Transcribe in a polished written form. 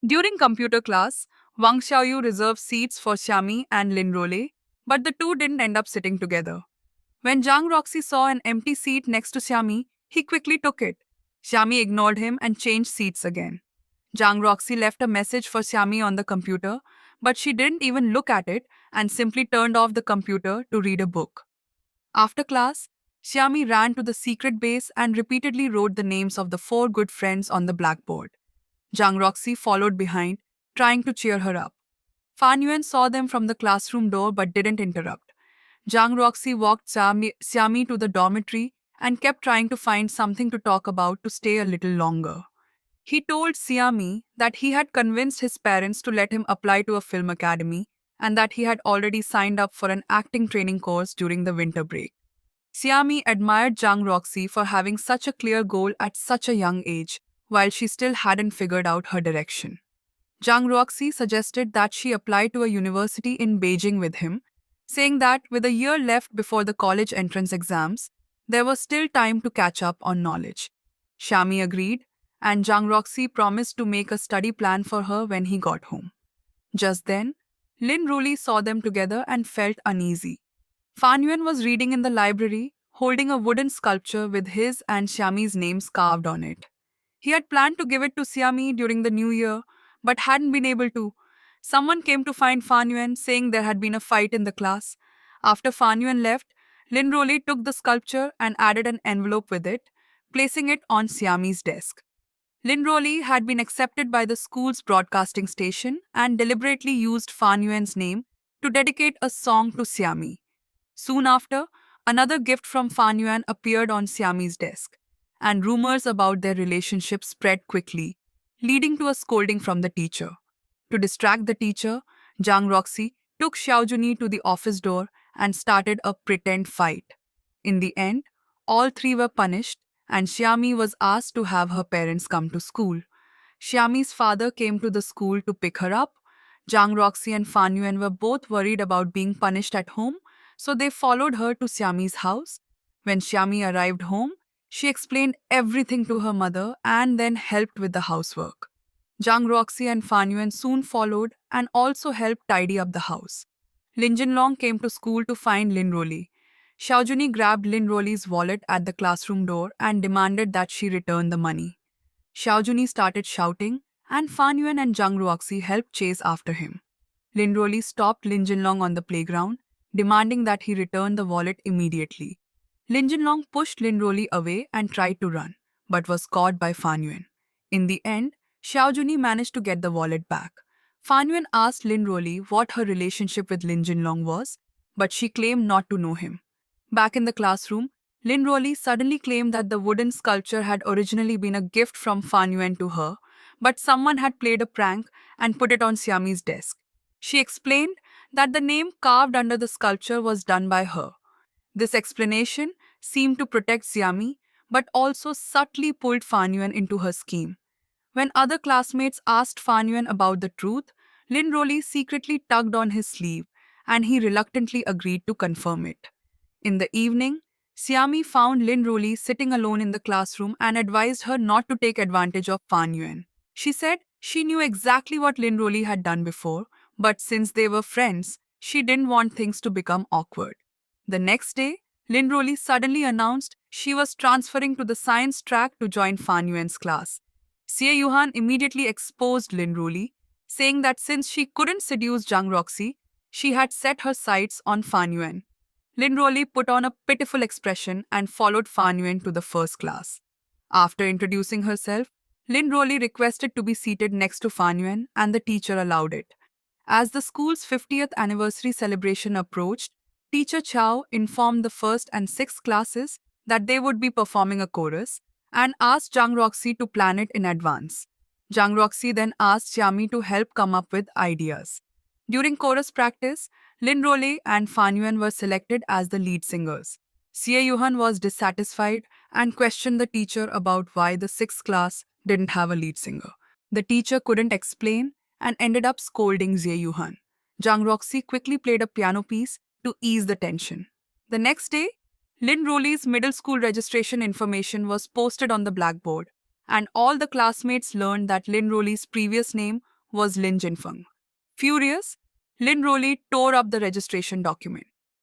During computer class, Wang Xiaoyu reserved seats for Xiami and Lin Role, but the two didn't end up sitting together. When Zhang Roxy saw an empty seat next to Xiami, he quickly took it. Xiami ignored him and changed seats again. Zhang Roxy left a message for Xiami on the computer, but she didn't even look at it and simply turned off the computer to read a book. After class, Xiami ran to the secret base and repeatedly wrote the names of the four good friends on the blackboard. Zhang Roxy followed behind, trying to cheer her up. Fan Yuan saw them from the classroom door but didn't interrupt. Zhang Roxy walked Xiami to the dormitory and kept trying to find something to talk about to stay a little longer. He told Xiami that he had convinced his parents to let him apply to a film academy and that he had already signed up for an acting training course during the winter break. Xiami admired Zhang Roxy for having such a clear goal at such a young age, while she still hadn't figured out her direction. Zhang Roxy suggested that she apply to a university in Beijing with him, saying that with a year left before the college entrance exams, there was still time to catch up on knowledge. Xiami agreed, and Zhang Roxy promised to make a study plan for her when he got home. Just then, Lin Ruli saw them together and felt uneasy. Fan Yuan was reading in the library, holding a wooden sculpture with his and Xiami's names carved on it. He had planned to give it to Xiami during the new year, but hadn't been able to. Someone came to find Fan Yuan, saying there had been a fight in the class. After Fan Yuan left, Lin Roli took the sculpture and added an envelope with it, placing it on Xiami's desk. Lin Roli had been accepted by the school's broadcasting station and deliberately used Fan Yuan's name to dedicate a song to Xiami. Soon after, another gift from Fan Yuan appeared on Xiami's desk, and rumors about their relationship spread quickly, leading to a scolding from the teacher. To distract the teacher, Zhang Roxy took Xiaojuni to the office door and started a pretend fight. In the end, all three were punished, and Xiami was asked to have her parents come to school. Xiami's father came to the school to pick her up. Zhang Roxy and Fan Yuan were both worried about being punished at home, so they followed her to Xiami's house. When Xiami arrived home, she explained everything to her mother and then helped with the housework. Zhang Roxy and Fan Yuan soon followed and also helped tidy up the house. Lin Jinlong came to school to find Lin Roli. Xiaojuni grabbed Lin Roli's wallet at the classroom door and demanded that she return the money. Xiaojuni started shouting, and Fan Yuan and Zhang Roxy helped chase after him. Lin Roli stopped Lin Jinlong on the playground, demanding that he return the wallet immediately. Lin Jinlong pushed Lin Roli away and tried to run, but was caught by Fan Yuan. In the end, Xiaojuni managed to get the wallet back. Fan Yuan asked Lin Roli what her relationship with Lin Jinlong was, but she claimed not to know him. Back in the classroom, Lin Roli suddenly claimed that the wooden sculpture had originally been a gift from Fan Yuan to her, but someone had played a prank and put it on Xiami's desk. She explained that the name carved under the sculpture was done by her. This explanation seemed to protect Xiami, but also subtly pulled Fan Yuan into her scheme. When other classmates asked Fan Yuan about the truth, Lin Roli secretly tugged on his sleeve, and he reluctantly agreed to confirm it. In the evening, Xiami found Lin Roli sitting alone in the classroom and advised her not to take advantage of Fan Yuan. She said she knew exactly what Lin Roli had done before, but since they were friends, she didn't want things to become awkward. The next day, Lin Roli suddenly announced she was transferring to the science track to join Fan Yuan's class. Xie Yuhan immediately exposed Lin Roli, saying that since she couldn't seduce Zhang Roxy, she had set her sights on Fan Yuan. Lin Roli put on a pitiful expression and followed Fan Yuan to the first class. After introducing herself, Lin Roli requested to be seated next to Fan Yuan, and the teacher allowed it. As the school's 50th anniversary celebration approached, Teacher Chow informed the first and sixth classes that they would be performing a chorus and asked Zhang Roxy to plan it in advance. Zhang Roxy then asked Xiami to help come up with ideas. During chorus practice, Lin Role and Fan Yuan were selected as the lead singers. Xie Yuhan was dissatisfied and questioned the teacher about why the sixth class didn't have a lead singer. The teacher couldn't explain and ended up scolding Xie Yuhan. Zhang Roxy quickly played a piano piece to ease the tension. The next day, Lin Roli's middle school registration information was posted on the blackboard, and all the classmates learned that Lin Roli's previous name was Lin Jinfeng. Furious, Lin Roley tore up the registration document.